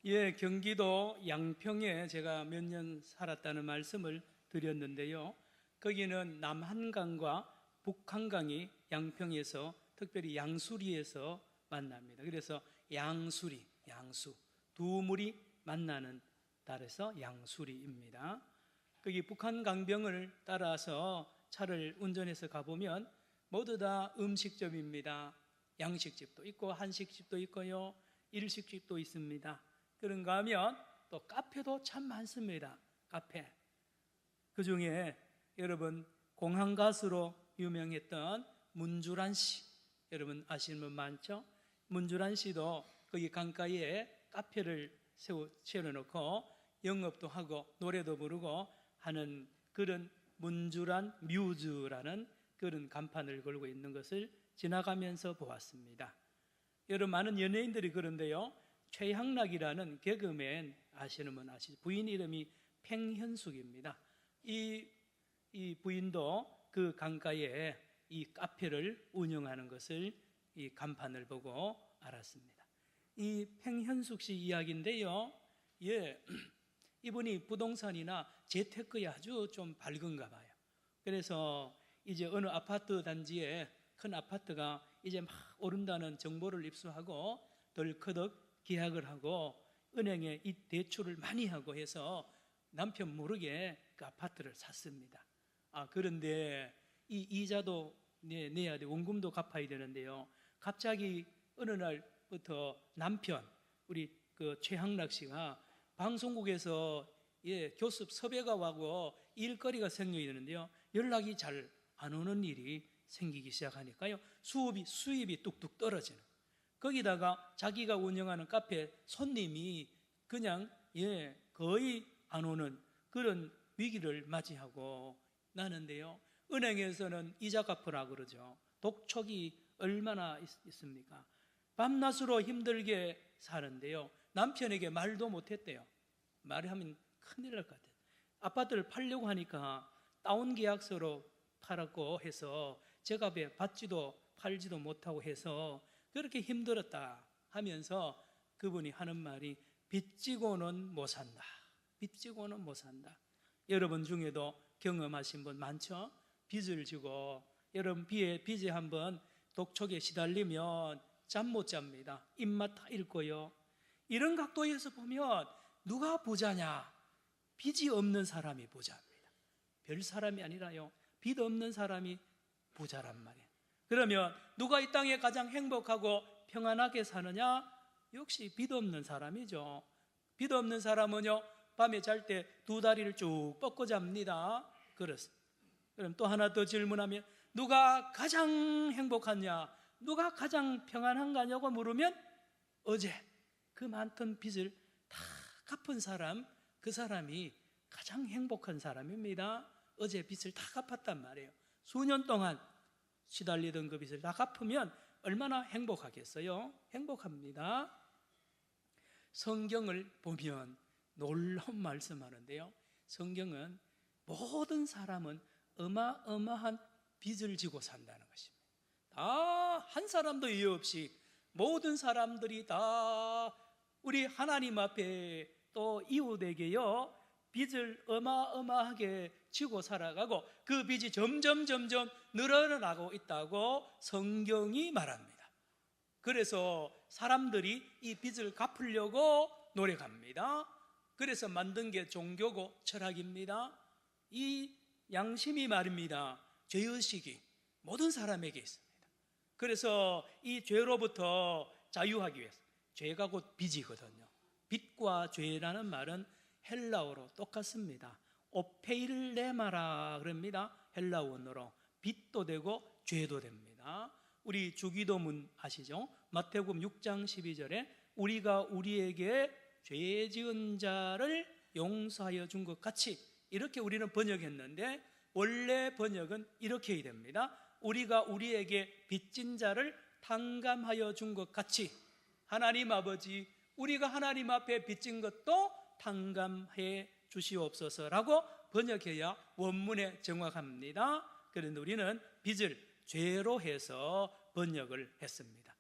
예, 경기도 양평에 제가 몇 년 살았다는 말씀을 드렸는데요. 거기는 남한강과 북한강이 양평에서 특별히 양수리에서 만납니다. 그래서 양수리, 양수, 두 물이 만나는 달에서 양수리입니다. 거기 북한 강병을 따라서 차를 운전해서 가보면 모두 다 음식점입니다. 양식집도 있고 한식집도 있고요, 일식집도 있습니다. 그런가 하면 또 카페도 참 많습니다. 카페. 그 중에 여러분 공항 가수로 유명했던 문주란 씨, 여러분 아시는 분 많죠? 문주란 씨도 거기 강가에 카페를 세워놓고 영업도 하고 노래도 부르고 하는 그런 문주란 뮤즈라는 그런 간판을 걸고 있는 것을 지나가면서 보았습니다. 여러분 많은 연예인들이 그런데요, 최향락이라는 개그맨 아시는 분 아시죠? 부인 이름이 팽현숙입니다. 이 부인도 그 강가에 이 카페를 운영하는 것을 이 간판을 보고 알았습니다. 이 팽현숙 씨 이야기인데요, 예, 이분이 부동산이나 재테크에 아주 좀 밝은가 봐요. 그래서 이제 어느 아파트 단지에 큰 아파트가 이제 막 오른다는 정보를 입수하고 덜커덕 계약을 하고 은행에 이 대출을 많이 하고 해서 남편 모르게 그 아파트를 샀습니다. 그런데 이 이자도 내야 돼, 원금도 갚아야 되는데요, 갑자기 어느 날부터 남편, 우리 그 최항락 씨가 방송국에서 교습 섭외가 와고 일거리가 생겨야 되는데요, 연락이 잘 안 오는 일이 생기기 시작하니까요, 수입이 뚝뚝 떨어지는, 거기다가 자기가 운영하는 카페 손님이 그냥 거의 안 오는 그런 위기를 맞이하고 나는데요, 은행에서는 이자 갚으라 그러죠. 독촉이 얼마나 있습니까? 밤낮으로 힘들게 사는데요, 남편에게 말도 못했대요. 말하면 큰일 날 것 같아요. 아파트를 팔려고 하니까 다운 계약서로 팔았고 해서 제값에 받지도 팔지도 못하고 해서 그렇게 힘들었다 하면서 그분이 하는 말이 빚지고는 못 산다. 빚지고는 못 산다. 여러분 중에도 경험하신 분 많죠? 빚을 지고 여러분 빚에 한번 독촉에 시달리면 잠 못 잡니다. 입맛 다 잃고요. 이런 각도에서 보면 누가 부자냐? 빚이 없는 사람이 부자입니다. 별 사람이 아니라요, 빚 없는 사람이 부자란 말이에요. 그러면 누가 이 땅에 가장 행복하고 평안하게 사느냐? 역시 빚 없는 사람이죠. 빚 없는 사람은요, 밤에 잘 때 두 다리를 쭉 뻗고 잡니다. 그렇습니다. 그럼 또 하나 더 질문하면 누가 가장 행복하냐? 누가 가장 평안한가냐고 물으면 어제 그 많던 빚을 다 갚은 사람, 그 사람이 가장 행복한 사람입니다. 어제 빚을 다 갚았단 말이에요. 수년 동안 시달리던 그 빚을 다 갚으면 얼마나 행복하겠어요? 행복합니다. 성경을 보면 놀라운 말씀하는데요, 성경은 모든 사람은 어마어마한 빚을 지고 산다는 것입니다. 다 한 사람도 이유 없이 모든 사람들이 다 우리 하나님 앞에 또 이웃에게요, 빚을 어마어마하게 지고 살아가고 그 빚이 점점 늘어나고 있다고 성경이 말합니다. 그래서 사람들이 이 빚을 갚으려고 노력합니다. 그래서 만든 게 종교고 철학입니다. 이 양심이 말입니다, 죄의식이 모든 사람에게 있습니다. 그래서 이 죄로부터 자유하기 위해서, 죄가 곧 빚이거든요. 빚과 죄라는 말은 헬라어로 똑같습니다. 오페일레마라 그럽니다. 헬라어로 빚도 되고 죄도 됩니다. 우리 주기도문 아시죠? 마태복음 6장 12절에 우리가 우리에게 죄 지은 자를 용서하여 준 것 같이, 이렇게 우리는 번역했는데 원래 번역은 이렇게 해야 됩니다. 우리가 우리에게 빚진 자를 탕감하여 준 것 같이 하나님 아버지, 우리가 하나님 앞에 빚진 것도 탕감해 주시옵소서라고 번역해야 원문에 정확합니다. 그런데 우리는 빚을 죄로 해서 번역을 했습니다.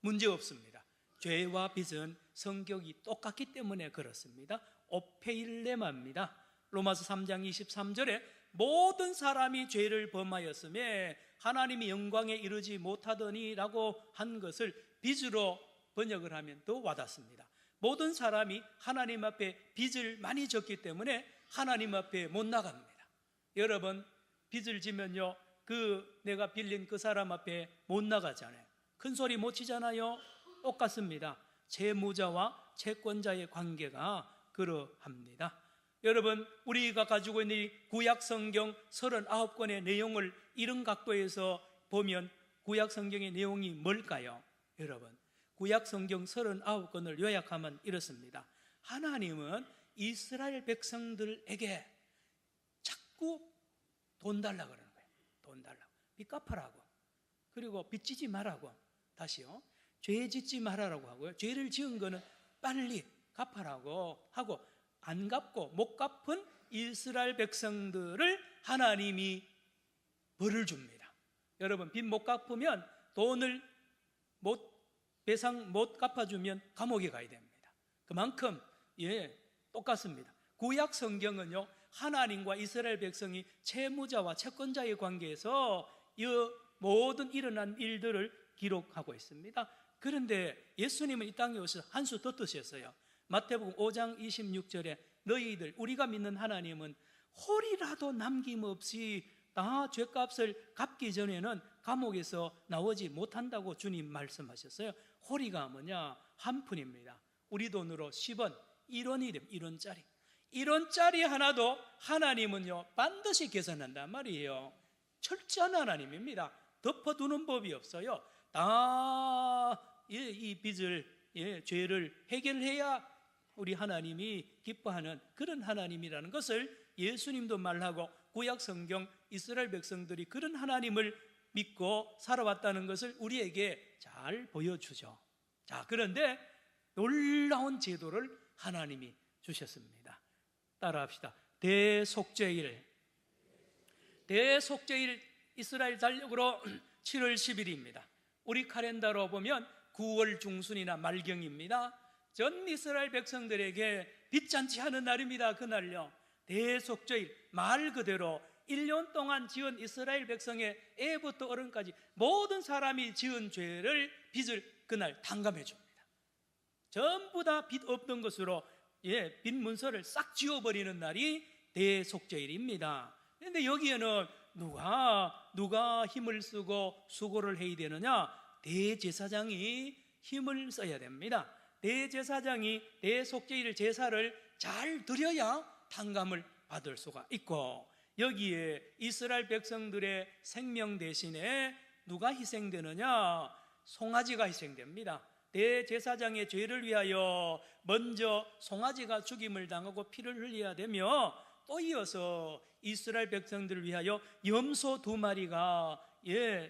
문제 없습니다. 죄와 빚은 성격이 똑같기 때문에 그렇습니다. 오페일레마입니다. 로마서 3장 23절에 모든 사람이 죄를 범하였음에 하나님이 영광에 이르지 못하더니 라고 한 것을 빚으로 번역을 하면 더 와닿습니다. 모든 사람이 하나님 앞에 빚을 많이 졌기 때문에 하나님 앞에 못 나갑니다. 여러분, 빚을 지면요, 내가 빌린 그 사람 앞에 못 나가잖아요. 큰 소리 못 치잖아요. 똑같습니다. 채무자와 채권자의 관계가 그러합니다. 여러분, 우리가 가지고 있는 이 구약 성경 39권의 내용을 이런 각도에서 보면 구약 성경의 내용이 뭘까요? 여러분, 구약 성경 39권을 요약하면 이렇습니다. 하나님은 이스라엘 백성들에게 자꾸 돈 달라고 그러는 거예요. 돈 달라고. 빚 갚아라고. 그리고 빚 지지 말라고. 다시요. 죄 짓지 말아라고 하고요. 죄를 지은 거는 빨리 갚아라고 하고, 안 갚고 못 갚은 이스라엘 백성들을 하나님이 벌을 줍니다. 여러분, 빚 못 갚으면, 돈을 배상 못 갚아주면 감옥에 가야 됩니다. 그만큼 똑같습니다. 구약 성경은요, 하나님과 이스라엘 백성이 채무자와 채권자의 관계에서 이 모든 일어난 일들을 기록하고 있습니다. 그런데 예수님은 이 땅에 오셔서 한 수 더 뜨셨어요. 마태복음 5장 26절에 너희들, 우리가 믿는 하나님은 홀이라도 남김없이 다 죄값을 갚기 전에는 감옥에서 나오지 못한다고 주님 말씀하셨어요. 홀이가 뭐냐? 한 푼입니다. 우리 돈으로 10원, 1원이 됩니다. 1원짜리. 1원짜리 하나도 하나님은요, 반드시 계산한단 말이에요. 철저한 하나님입니다. 덮어두는 법이 없어요. 다 이 빚을, 죄를 해결해야 우리 하나님이 기뻐하는 그런 하나님이라는 것을 예수님도 말하고, 구약 성경 이스라엘 백성들이 그런 하나님을 믿고 살아왔다는 것을 우리에게 잘 보여주죠. 자, 그런데 놀라운 제도를 하나님이 주셨습니다. 따라합시다. 대속죄일 이스라엘 달력으로 7월 10일입니다. 우리 카렌더로 보면 9월 중순이나 말경입니다. 전 이스라엘 백성들에게 빚잔치 하는 날입니다. 그날요, 대속죄일, 말 그대로 1년 동안 지은 이스라엘 백성의 애부터 어른까지 모든 사람이 지은 죄를, 빚을 그날 탕감해 줍니다. 전부 다 빚 없던 것으로 빚 문서를 싹 지워버리는 날이 대속죄일입니다. 그런데 여기에는 누가 힘을 쓰고 수고를 해야 되느냐? 대제사장이 힘을 써야 됩니다. 대제사장이 대속죄일 제사를 잘 드려야 탕감을 받을 수가 있고, 여기에 이스라엘 백성들의 생명 대신에 누가 희생되느냐? 송아지가 희생됩니다. 대제사장의 죄를 위하여 먼저 송아지가 죽임을 당하고 피를 흘려야 되며, 또 이어서 이스라엘 백성들을 위하여 염소 2마리가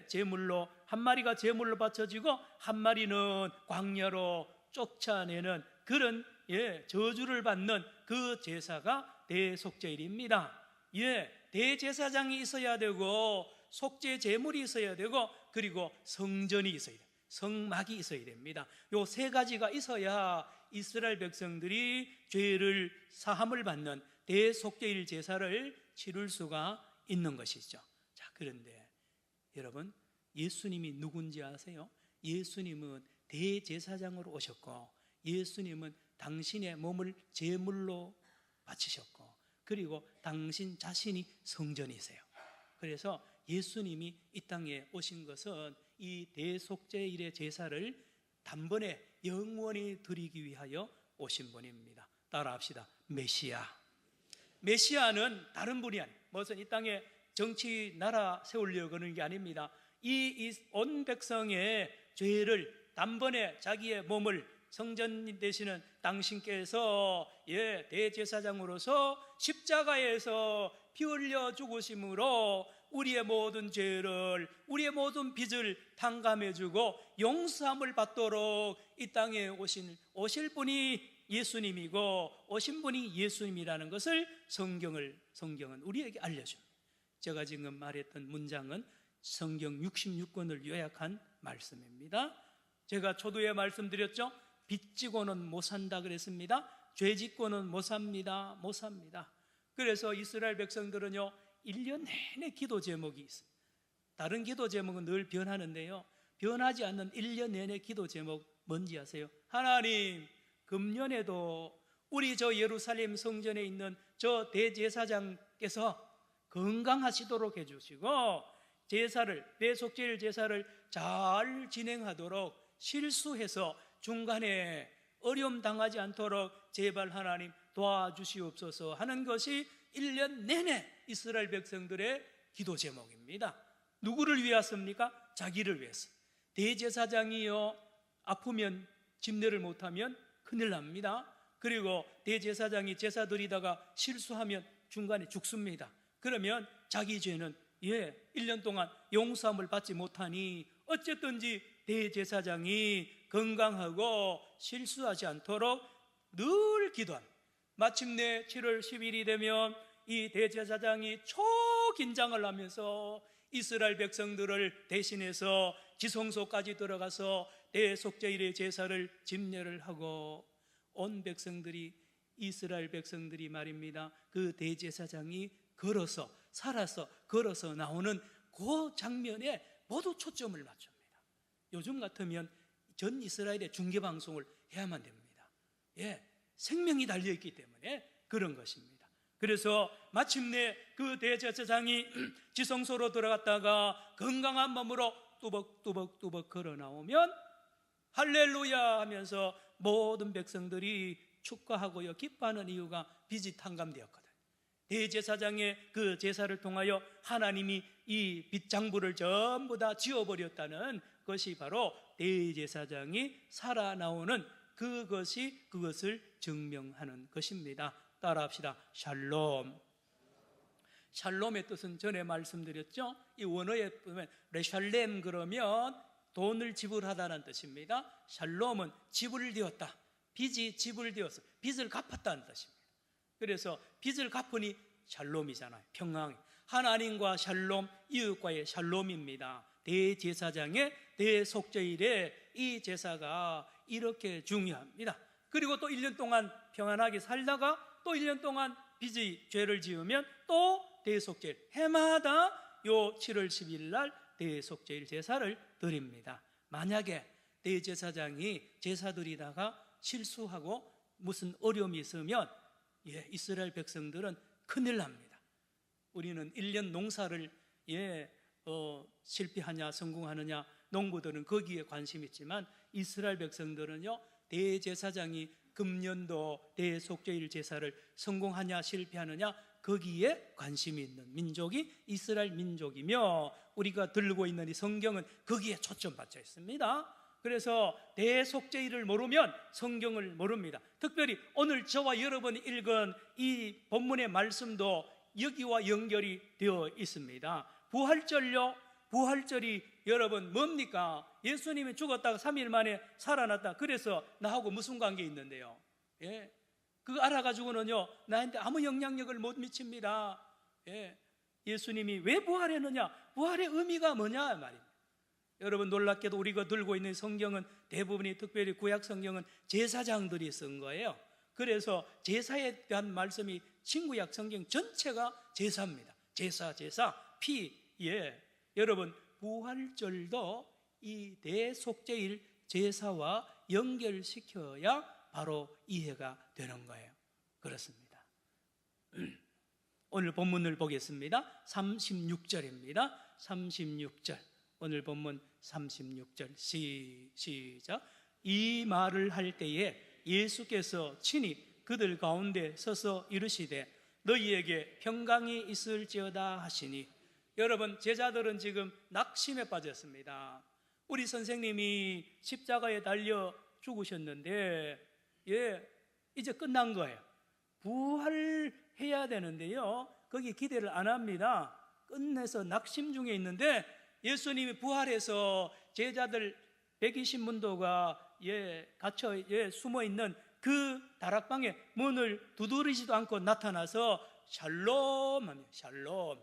제물로, 한 마리가 제물로 바쳐지고 한 마리는 광야로 쫓아내는 그런 저주를 받는 그 제사가 대속죄일입니다. 대제사장이 있어야 되고, 속죄 제물이 있어야 되고, 그리고 성전이 있어야 돼요. 성막이 있어야 됩니다. 요 3가지가 있어야 이스라엘 백성들이 죄를 사함을 받는 대속죄일 제사를 치를 수가 있는 것이죠. 자, 그런데 여러분, 예수님이 누군지 아세요? 예수님은 대제사장으로 오셨고, 예수님은 당신의 몸을 제물로 바치셨고, 그리고 당신 자신이 성전이세요. 그래서 예수님이 이 땅에 오신 것은 이 대속죄일의 제사를 단번에 영원히 드리기 위하여 오신 분입니다. 따라합시다. 메시아는 다른 분이 아니에요. 무슨 이 땅에 정치 나라 세우려고 하는 게 아닙니다. 이 온 백성의 죄를 단번에 자기의 몸을, 성전 되시는 당신께서 대제사장으로서 십자가에서 피 흘려 죽으심으로 우리의 모든 죄를, 우리의 모든 빚을 탕감해주고 용서함을 받도록 이 땅에 오실 분이 예수님이고, 오신 분이 예수님이라는 것을 성경은 우리에게 알려줍니다. 제가 지금 말했던 문장은 성경 66권을 요약한 말씀입니다. 제가 초두에 말씀드렸죠. 빚 지고는 못 산다 그랬습니다. 죄 짓고는 못 삽니다. 못 삽니다. 그래서 이스라엘 백성들은요 1년 내내 기도 제목이 있습니다. 다른 기도 제목은 늘 변하는데요, 변하지 않는 1년 내내 기도 제목 뭔지 아세요? 하나님, 금년에도 우리 저 예루살렘 성전에 있는 저 대제사장께서 건강하시도록 해주시고 제사를, 대속죄일 제사를 잘 진행하도록, 실수해서 중간에 어려움 당하지 않도록 제발 하나님 도와주시옵소서 하는 것이 1년 내내 이스라엘 백성들의 기도 제목입니다. 누구를 위하십니까? 자기를 위해서. 대제사장이요 아프면 집례를 못하면 큰일 납니다. 그리고 대제사장이 제사 드리다가 실수하면 중간에 죽습니다. 그러면 자기 죄는 1년 동안 용서함을 받지 못하니 어쨌든지 대제사장이 건강하고 실수하지 않도록 늘 기도합니다. 마침내 7월 10일이 되면 이 대제사장이 초긴장을 하면서 이스라엘 백성들을 대신해서 지성소까지 들어가서 대속죄일의 제사를 집례를 하고 온 백성들이, 이스라엘 백성들이 말입니다, 그 대제사장이 걸어서, 살아서 걸어서 나오는 그 장면에 모두 초점을 맞춥니다. 요즘 같으면 전 이스라엘의 중계방송을 해야만 됩니다. 생명이 달려있기 때문에 그런 것입니다. 그래서 마침내 그 대제사장이 지성소로 들어갔다가 건강한 몸으로 뚜벅뚜벅 걸어 나오면 할렐루야 하면서 모든 백성들이 축하하고요 기뻐하는 이유가 빚이 탕감되었거든요. 대제사장의 그 제사를 통하여 하나님이 이 빚장부를 전부 다 지워버렸다는 것이 바로 대제사장이 살아나오는 그것을 증명하는 것입니다. 따라합시다. 샬롬. 샬롬의 뜻은 전에 말씀드렸죠. 이 원어에 보면 레샬렘 그러면 돈을 지불하다는 뜻입니다. 샬롬은 지불 되었다, 빚이 지불 되어서 빚을 갚았다는 뜻입니다. 그래서 빚을 갚으니 샬롬이잖아요. 평강. 하나님과 샬롬, 이웃과의 샬롬입니다. 대제사장의 대속죄일에 이 제사가 이렇게 중요합니다. 그리고 또 1년 동안 평안하게 살다가 또 1년 동안 빚의 죄를 지으면 또 대속죄일, 해마다 요 7월 10일 날 대속죄일 제사를 드립니다. 만약에 대제사장이 제사 드리다가 실수하고 무슨 어려움이 있으면 이스라엘 백성들은 큰일 납니다. 우리는 1년 농사를 실패하냐 성공하느냐, 농부들은 거기에 관심 있지만 이스라엘 백성들은요 대제사장이 금년도 대속죄일 제사를 성공하냐 실패하느냐 거기에 관심이 있는 민족이 이스라엘 민족이며, 우리가 들고 있는 이 성경은 거기에 초점받쳐 있습니다. 그래서 대속죄일을 모르면 성경을 모릅니다. 특별히 오늘 저와 여러분이 읽은 이 본문의 말씀도 여기와 연결이 되어 있습니다. 부활절요, 부활절이 여러분 뭡니까? 예수님이 죽었다가 3일 만에 살아났다. 그래서 나하고 무슨 관계 있는데요? 그거 알아가지고는요 나한테 아무 영향력을 못 미칩니다. 예수님이 왜 부활했느냐, 부활의 의미가 뭐냐 말입니다. 여러분 놀랍게도 우리가 들고 있는 성경은 대부분이, 특별히 구약 성경은 제사장들이 쓴 거예요. 그래서 제사에 대한 말씀이 신구약 성경 전체가 제사입니다. 제사 피. 여러분 부활절도 이 대속죄일 제사와 연결시켜야 바로 이해가 되는 거예요. 그렇습니다. 오늘 본문을 보겠습니다. 36절입니다. 36절. 오늘 본문 36절 시작. 이 말을 할 때에 예수께서 친히 그들 가운데 서서 이르시되 너희에게 평강이 있을지어다 하시니. 여러분 제자들은 지금 낙심에 빠졌습니다. 우리 선생님이 십자가에 달려 죽으셨는데 이제 끝난 거예요. 부활해야 되는데요 거기 기대를 안 합니다. 끝내서 낙심 중에 있는데 예수님이 부활해서 제자들 120문도가 갇혀 숨어있는 그 다락방에 문을 두드리지도 않고 나타나서 샬롬 하며 샬롬.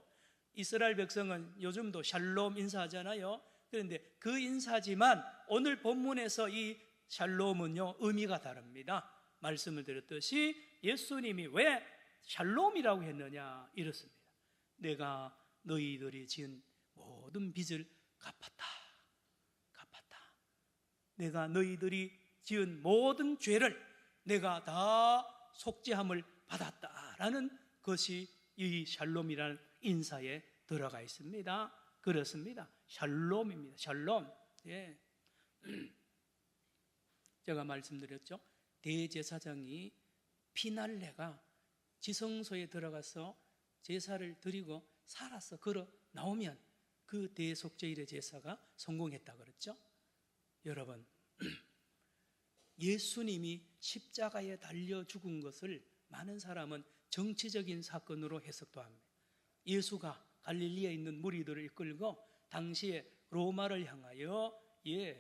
이스라엘 백성은 요즘도 샬롬 인사하잖아요. 그런데 그 인사지만 오늘 본문에서 이 샬롬은요, 의미가 다릅니다. 말씀을 드렸듯이 예수님이 왜 샬롬이라고 했느냐, 이렇습니다. 내가 너희들이 지은 모든 빚을 갚았다. 내가 너희들이 지은 모든 죄를 내가 다 속죄함을 받았다라는 것이 이 샬롬이라는 인사에 들어가 있습니다. 그렇습니다. 샬롬입니다. 샬롬. 예. 제가 말씀드렸죠. 대제사장이 피날레가 지성소에 들어가서 제사를 드리고 살아서 걸어 나오면 그 대속죄일의 제사가 성공했다 그랬죠. 여러분, 예수님이 십자가에 달려 죽은 것을 많은 사람은 정치적인 사건으로 해석도 합니다. 예수가 갈릴리에 있는 무리들을 이끌고 당시에 로마를 향하여 이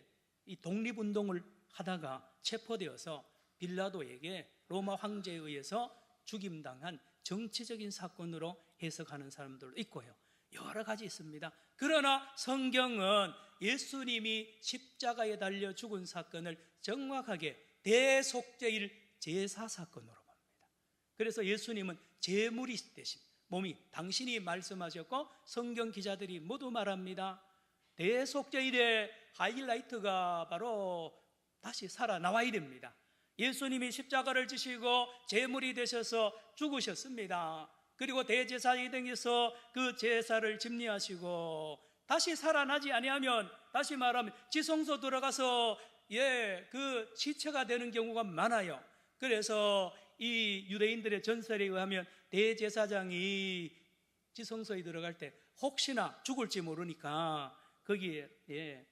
독립운동을 하다가 체포되어서 빌라도에게 로마 황제에 의해서 죽임당한 정치적인 사건으로 해석하는 사람들도 있고요. 여러 가지 있습니다. 그러나 성경은 예수님이 십자가에 달려 죽은 사건을 정확하게 대속죄일 제사 사건으로 봅니다. 그래서 예수님은 제물이 되신 몸이, 당신이 말씀하셨고 성경 기자들이 모두 말합니다. 대속죄일의 하이라이트가 바로 다시 살아나와야 됩니다. 예수님이 십자가를 지시고 제물이 되셔서 죽으셨습니다. 그리고 대제사장이 되셔서 그 제사를 집리하시고 다시 살아나지 아니하면, 다시 말하면 지성소 들어가서 그 시체가 되는 경우가 많아요. 그래서 이 유대인들의 전설에 의하면 대제사장이 지성소에 들어갈 때 혹시나 죽을지 모르니까 거기에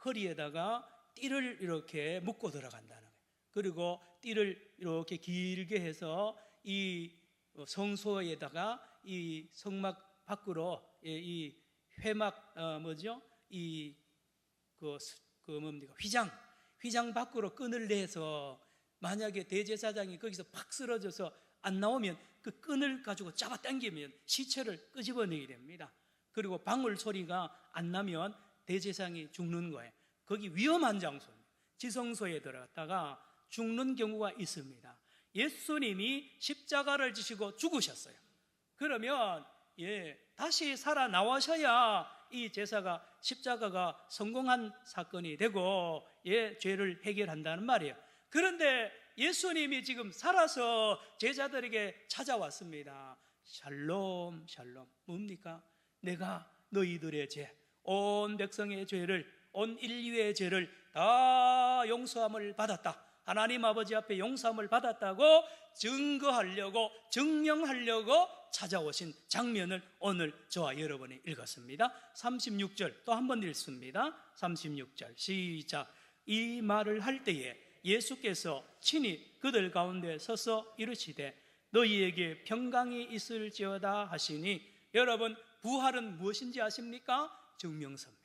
허리에다가 띠를 이렇게 묶고 들어간다는 거예요. 그리고 띠를 이렇게 길게 해서 이 성소에다가 이 성막 밖으로 이 회막 휘장 밖으로 끈을 내서 만약에 대제사장이 거기서 팍 쓰러져서 안 나오면 그 끈을 가지고 잡아 당기면 시체를 끄집어내게 됩니다. 그리고 방울 소리가 안 나면 대제사장이 죽는 거예요. 거기 위험한 장소입니다. 지성소에 들어갔다가 죽는 경우가 있습니다. 예수님이 십자가를 지시고 죽으셨어요. 그러면 다시 살아나와셔야 이 제사가, 십자가가 성공한 사건이 되고 죄를 해결한다는 말이에요. 그런데 예수님이 지금 살아서 제자들에게 찾아왔습니다. 샬롬, 샬롬. 뭡니까? 내가 너희들의 죄, 온 백성의 죄를, 온 인류의 죄를 다 용서함을 받았다. 하나님 아버지 앞에 용서함을 받았다고 증거하려고, 증명하려고 찾아오신 장면을 오늘 저와 여러분이 읽었습니다. 36절 또 한 번 읽습니다. 36절 시작. 이 말을 할 때에 예수께서 친히 그들 가운데 서서 이르시되 너희에게 평강이 있을지어다 하시니, 여러분, 부활은 무엇인지 아십니까? 증명서입니다.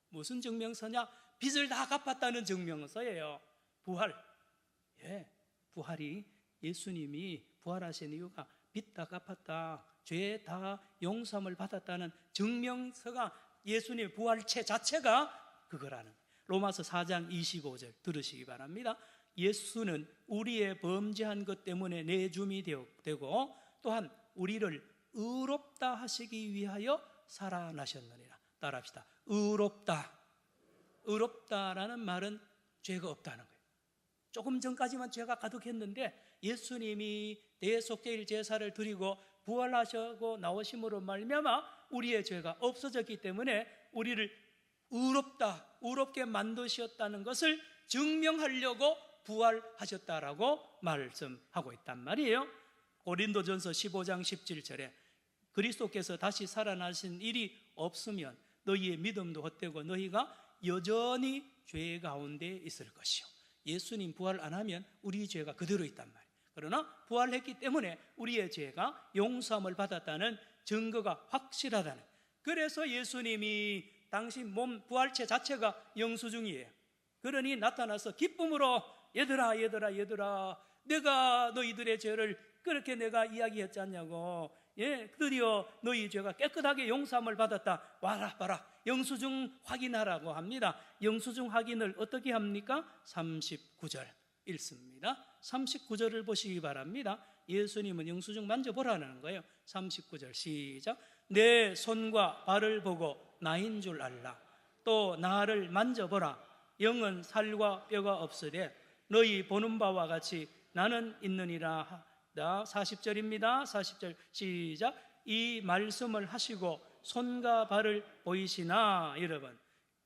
무슨 증명서냐? 빚을 다 갚았다는 증명서예요. 부활. 부활이, 예수님이 부활하신 이유가 빚 다 갚았다, 죄 다 용서함을 받았다는 증명서가, 예수님의 부활체 자체가 그거라는 거예요. 로마서 4장 25절 들으시기 바랍니다. 예수는 우리의 범죄한 것 때문에 내줌이 되고 또한 우리를 의롭다 하시기 위하여 살아나셨느니라. 따라합시다. 의롭다. 의롭다라는 말은 죄가 없다는 거예요. 조금 전까지만 죄가 가득했는데 예수님이 대속죄일 제사를 드리고 부활하시고 나오심으로 말미암아 우리의 죄가 없어졌기 때문에 우리를 의롭게 만드셨다는 것을 증명하려고 부활하셨다라고 말씀하고 있단 말이에요. 고린도전서 15장 17절에 그리스도께서 다시 살아나신 일이 없으면 너희의 믿음도 헛되고 너희가 여전히 죄 가운데 있을 것이요. 예수님 부활 안 하면 우리 죄가 그대로 있단 말이에요. 그러나 부활했기 때문에 우리의 죄가 용서함을 받았다는 증거가 확실하다는 거예요. 그래서 예수님이 당신 몸 부활체 자체가 영수증이에요. 그러니 나타나서 기쁨으로 얘들아 내가 너희들의 죄를 그렇게 내가 이야기했지 않냐고, 예, 드디어 너희 죄가 깨끗하게 용서함을 받았다. 와라 봐라, 영수증 확인하라고 합니다. 영수증 확인을 어떻게 합니까? 39절 읽습니다. 39절을 보시기 바랍니다. 예수님은 영수증 만져보라는 거예요. 39절 시작. 내 손과 발을 보고 나인 줄 알라. 또 나를 만져보라. 영은 살과 뼈가 없으되 너희 보는 바와 같이 나는 있느니라. 40절입니다. 40절 시작. 이 말씀을 하시고 손과 발을 보이시나? 여러분,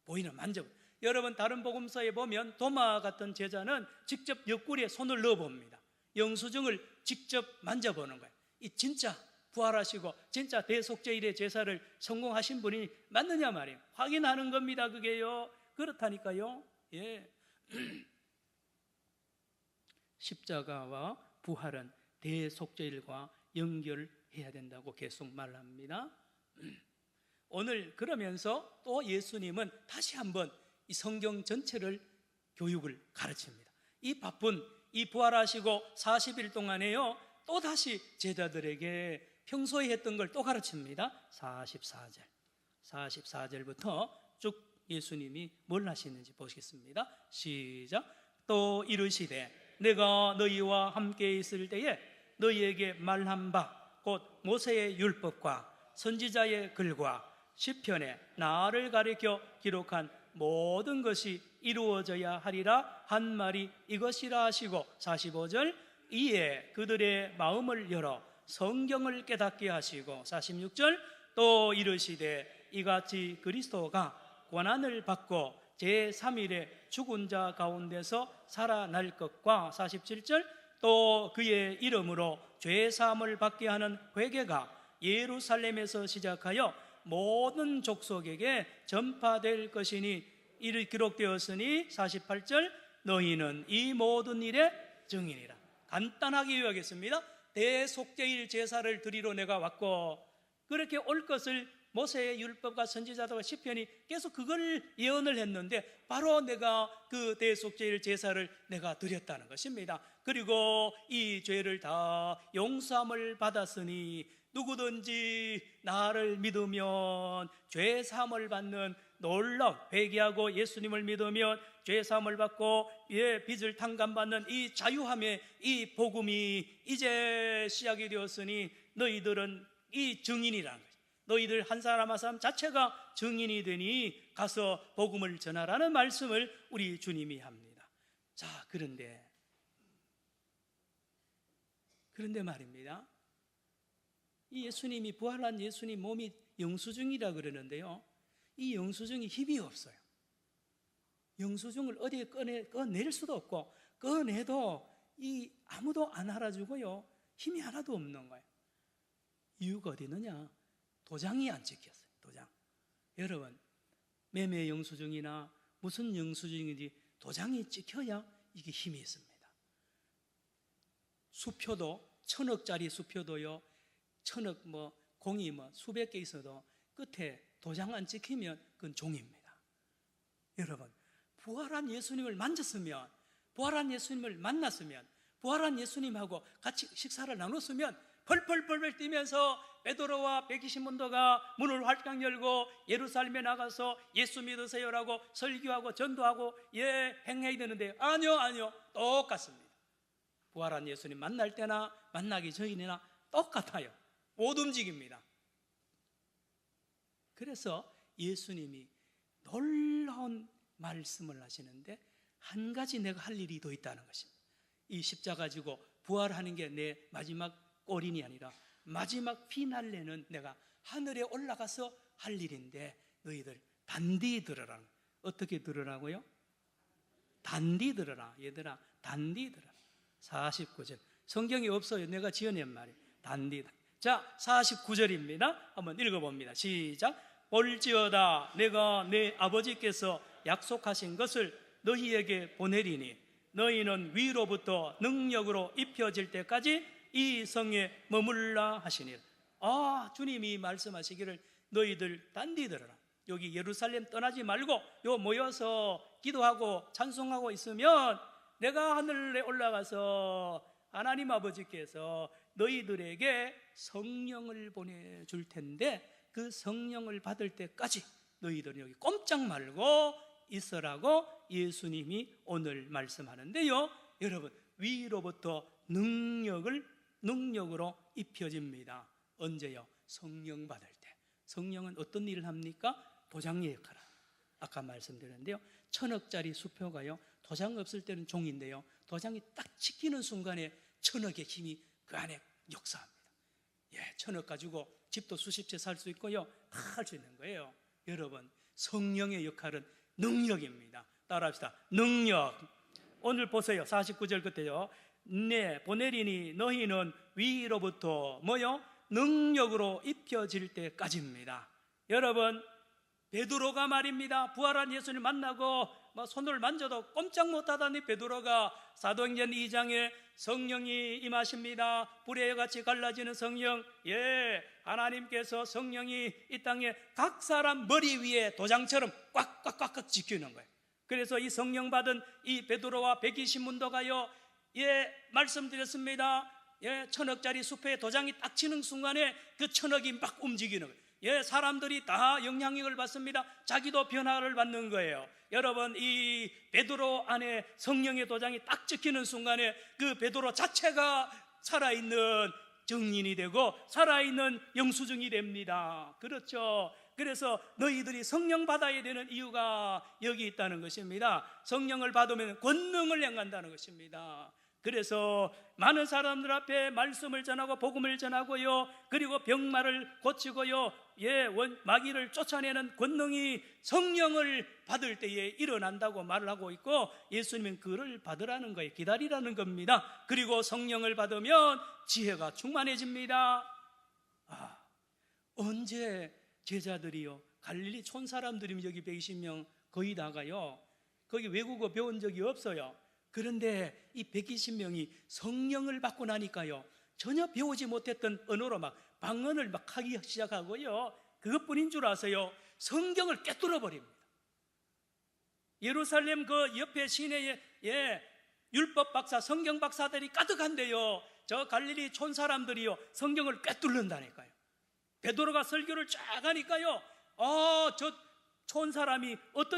보이는 만져보. 여러분, 다른 복음서에 보면 도마 같은 제자는 직접 옆구리에 손을 넣어봅니다. 영수증을 직접 만져보는 거예요. 이 진짜 부활하시고 진짜 대속죄일의 제사를 성공하신 분이 맞느냐 말이에요. 확인하는 겁니다. 그게요. 그렇다니까요. 예. 십자가와 부활은 대속죄일과 연결해야 된다고 계속 말합니다. 오늘 그러면서 또 예수님은 다시 한번 이 성경 전체를 교육을 가르칩니다. 이 바쁜 이 부활하시고 40일 동안에요, 또 다시 제자들에게 평소에 했던 걸 또 가르칩니다. 44절부터 쭉 예수님이 뭘 하시는지 보시겠습니다. 시작. 또 이르시되 내가 너희와 함께 있을 때에 너희에게 말한 바 곧 모세의 율법과 선지자의 글과 시편에 나를 가리켜 기록한 모든 것이 이루어져야 하리라 한 말이 이것이라 하시고 45절 이에 그들의 마음을 열어 성경을 깨닫게 하시고 46절 또 이르시되 이같이 그리스도가 고난을 받고 제3일에 죽은 자 가운데서 살아날 것과 47절 또 그의 이름으로 죄사함을 받게 하는 회개가 예루살렘에서 시작하여 모든 족속에게 전파될 것이니 이를 기록되었으니 48절 너희는 이 모든 일의 증인이라. 간단하게 요약했습니다. 대속죄일 제사를 드리러 내가 왔고 그렇게 올 것을 모세의 율법과 선지자들과 시편이 계속 그걸 예언을 했는데 바로 내가 그 대속죄일 제사를 내가 드렸다는 것입니다. 그리고 이 죄를 다 용서함을 받았으니 누구든지 나를 믿으면 죄 사함을 받는 놀라운, 회개하고 예수님을 믿으면 죄 사함을 받고 빚을 탕감받는 이 자유함의 이 복음이 이제 시작이 되었으니 너희들은 이 증인이라는 거죠. 너희들 한 사람 한 사람 자체가 증인이 되니 가서 복음을 전하라는 말씀을 우리 주님이 합니다. 자, 그런데 말입니다. 이 예수님이 부활한 예수님 몸이 영수증이라 그러는데요, 이 영수증이 힘이 없어요. 영수증을 어디에 꺼낼 수도 없고 꺼내도 이 아무도 안 알아주고요, 힘이 하나도 없는 거예요. 이유가 어디 있느냐? 도장이 안 찍혔어요. 도장. 여러분, 매매 영수증이나 무슨 영수증인지 도장이 찍혀야 이게 힘이 있습니다. 수표도 1000억짜리 수표도요, 1000억 공이 수백 개 있어도 끝에 도장 안 찍히면 그건 종입니다. 여러분, 부활한 예수님을 만졌으면, 부활한 예수님을 만났으면, 부활한 예수님하고 같이 식사를 나눴으면 펄펄펄펄 뛰면서 베드로와 120문도가 문을 활짝 열고 예루살렘에 나가서 예수 믿으세요라고 설교하고 전도하고 행해야 되는데 아니요, 똑같습니다. 부활한 예수님 만날 때나 만나기 전이나 똑같아요. 못 움직입니다. 그래서 예수님이 놀라운 말씀을 하시는데 한 가지 내가 할 일이 더 있다는 것입니다. 이 십자가 가지고 부활하는 게 내 마지막 골인이 아니라 마지막 피날레는 내가 하늘에 올라가서 할 일인데 너희들 단디 들으라. 어떻게 들으라고요? 단디 들으라. 얘들아, 단디 들으라. 49절. 성경이 없어요. 내가 지어낸 말이에요. 단디. 자, 49절입니다. 한번 읽어봅니다. 시작. 볼지어다 내가 내 아버지께서 약속하신 것을 너희에게 보내리니 너희는 위로부터 능력으로 입혀질 때까지 이 성에 머물라 하시니라. 주님이 말씀하시기를 너희들 단디 들어라. 여기 예루살렘 떠나지 말고 요 모여서 기도하고 찬송하고 있으면 내가 하늘에 올라가서 하나님 아버지께서 너희들에게 성령을 보내줄 텐데 그 성령을 받을 때까지 너희들은 여기 꼼짝 말고 있으라고 예수님이 오늘 말씀하는데요, 여러분, 위로부터 능력으로 입혀집니다. 언제요? 성령 받을 때. 성령은 어떤 일을 합니까? 도장의 역할을. 아까 말씀드렸는데요, 1000억짜리 수표가요, 도장 없을 때는 종인데요, 도장이 딱 찍히는 순간에 1000억의 힘이 그 안에 역사합니다. 1000억 가지고 집도 수십 채 살 수 있고요, 다 할 수 있는 거예요. 여러분, 성령의 역할은 능력입니다. 따라합시다. 능력. 오늘 보세요. 49절 끝에요. 네, 보내리니 너희는 위로부터 뭐요? 능력으로 입혀질 때까지입니다. 여러분, 베드로가 말입니다, 부활한 예수님 만나고 손을 만져도 꼼짝 못하다니 베드로가 사도행전 2장에 성령이 임하십니다. 불의 같이 갈라지는 성령, 하나님께서 성령이 이 땅에 각 사람 머리 위에 도장처럼 꽉꽉꽉 지키는 거예요. 그래서 이 성령 받은 이 베드로와 120문도가요, 말씀드렸습니다. 1000억짜리 수표에 도장이 딱 치는 순간에 그 1000억이 막 움직이는 거예요. 사람들이 다 영향력을 받습니다. 자기도 변화를 받는 거예요. 여러분, 이 베드로 안에 성령의 도장이 딱 찍히는 순간에 그 베드로 자체가 살아있는 증인이 되고 살아있는 영수증이 됩니다. 그렇죠? 그래서 너희들이 성령 받아야 되는 이유가 여기 있다는 것입니다. 성령을 받으면 권능을 행한다는 것입니다. 그래서 많은 사람들 앞에 말씀을 전하고 복음을 전하고요, 그리고 병마를 고치고요, 마귀를 쫓아내는 권능이 성령을 받을 때에 일어난다고 말을 하고 있고, 예수님은 그를 받으라는 거예요. 기다리라는 겁니다. 그리고 성령을 받으면 지혜가 충만해집니다. 언제 제자들이요, 갈릴리 촌 사람들이면 여기 120명 거의 다가요, 거기 외국어 배운 적이 없어요. 그런데 이 120명이 성령을 받고 나니까요, 전혀 배우지 못했던 언어로 막 방언을 막 하기 시작하고요, 그것뿐인 줄 아세요? 성경을 꿰뚫어 버립니다. 예루살렘 그 옆에 시내에 율법 박사, 성경 박사들이 가득한데요, 저 갈릴리 촌 사람들이요 성경을 꿰뚫는다니까요. 베드로가 설교를 쫙 하니까요, 저 촌 사람이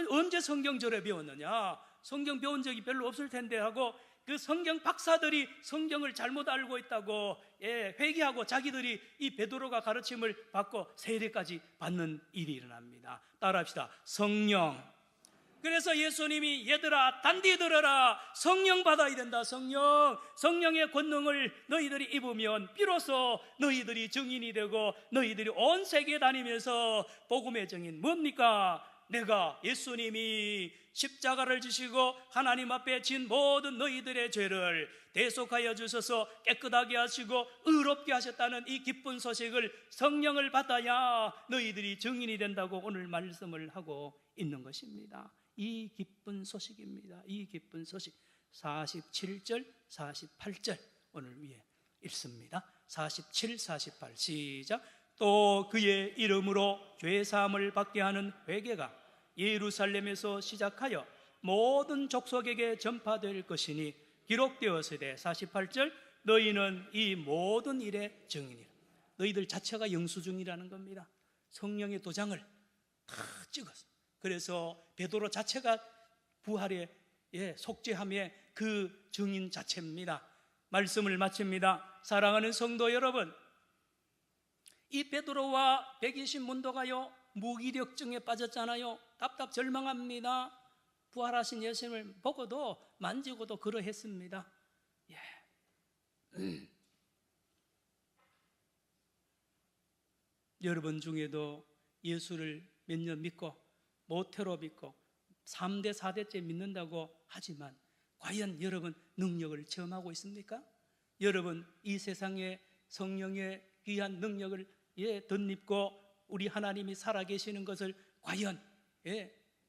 언제 성경절에 배웠느냐, 성경 배운 적이 별로 없을 텐데 하고, 그 성경 박사들이 성경을 잘못 알고 있다고 회개하고 자기들이 이 베드로가 가르침을 받고 세례까지 받는 일이 일어납니다. 따라합시다. 성령. 그래서 예수님이 얘들아 단디 들어라, 성령 받아야 된다. 성령의 권능을 너희들이 입으면 비로소 너희들이 증인이 되고 너희들이 온 세계에 다니면서 복음의 증인. 뭡니까? 내가 예수님이 십자가를 지시고 하나님 앞에 진 모든 너희들의 죄를 대속하여 주셔서 깨끗하게 하시고 의롭게 하셨다는 이 기쁜 소식을, 성령을 받아야 너희들이 증인이 된다고 오늘 말씀을 하고 있는 것입니다. 이 기쁜 소식입니다. 이 기쁜 소식. 47절 48절 오늘 위에 읽습니다. 47, 48 시작. 또 그의 이름으로 죄사함을 받게 하는 회개가 예루살렘에서 시작하여 모든 족속에게 전파될 것이니 기록되었으되 48절 너희는 이 모든 일의 증인이라. 너희들 자체가 영수증이라는 겁니다. 성령의 도장을 다 찍었어. 그래서 베드로 자체가 부활의 속죄함의 그 증인 자체입니다. 말씀을 마칩니다. 사랑하는 성도 여러분, 이 베드로와 120문도가요 무기력증에 빠졌잖아요. 답답 절망합니다. 부활하신 예수님을 보고도 만지고도 그러했습니다. 여러분 중에도 예수를 몇 년 믿고 모태로 믿고 3대 4대째 믿는다고 하지만 과연 여러분 능력을 체험하고 있습니까? 여러분 이 세상에 성령의 귀한 능력을 덧입고 우리 하나님이 살아계시는 것을 과연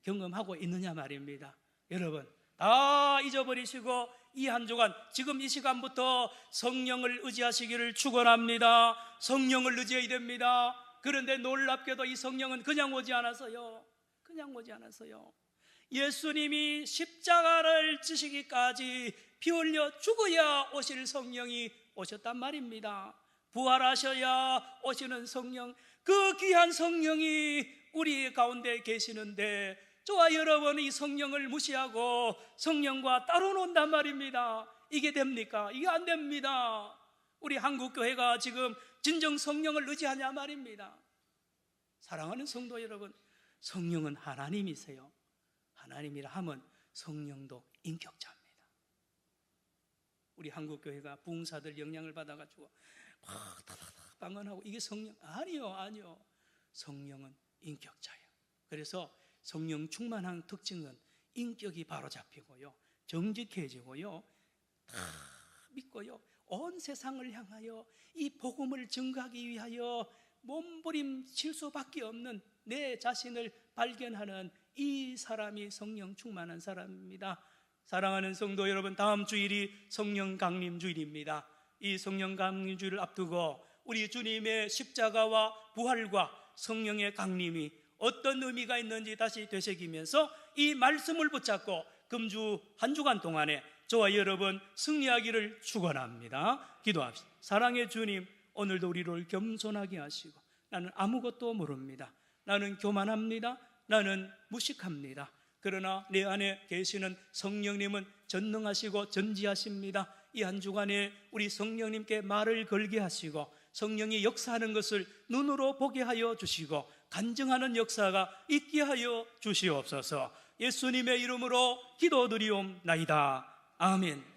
경험하고 있느냐 말입니다. 여러분 다 잊어버리시고 이 한 주간, 지금 이 시간부터 성령을 의지하시기를 축원합니다. 성령을 의지해야 됩니다. 그런데 놀랍게도 이 성령은 그냥 오지 않았어요. 그냥 오지 않았어요. 예수님이 십자가를 지시기까지 피 흘려 죽어야 오실 성령이 오셨단 말입니다. 부활하셔야 오시는 성령, 그 귀한 성령이 우리 가운데 계시는데 저와 여러분은 이 성령을 무시하고 성령과 따로 논단 말입니다. 이게 됩니까? 이게 안 됩니다. 우리 한국교회가 지금 진정 성령을 의지하냐 말입니다. 사랑하는 성도 여러분, 성령은 하나님이세요. 하나님이라 하면 성령도 인격자입니다. 우리 한국교회가 부흥사들 영향을 받아가지고 막 방언하고 이게 성령? 아니요. 성령은 인격자예요. 그래서 성령 충만한 특징은 인격이 바로 잡히고요, 정직해지고요, 다 믿고요, 온 세상을 향하여 이 복음을 증거하기 위하여 몸부림칠 수밖에 없는 내 자신을 발견하는 이 사람이 성령 충만한 사람입니다. 사랑하는 성도 여러분, 다음 주일이 성령 강림 주일입니다. 이 성령 강림 주일을 앞두고 우리 주님의 십자가와 부활과 성령의 강림이 어떤 의미가 있는지 다시 되새기면서 이 말씀을 붙잡고 금주 한 주간 동안에 저와 여러분 승리하기를 축원합니다. 기도합시다. 사랑의 주님, 오늘도 우리를 겸손하게 하시고, 나는 아무것도 모릅니다. 나는 교만합니다. 나는 무식합니다. 그러나 내 안에 계시는 성령님은 전능하시고 전지하십니다. 이 한 주간에 우리 성령님께 말을 걸게 하시고 성령이 역사하는 것을 눈으로 보게 하여 주시고 간증하는 역사가 있게 하여 주시옵소서. 예수님의 이름으로 기도드리옵나이다. 아멘.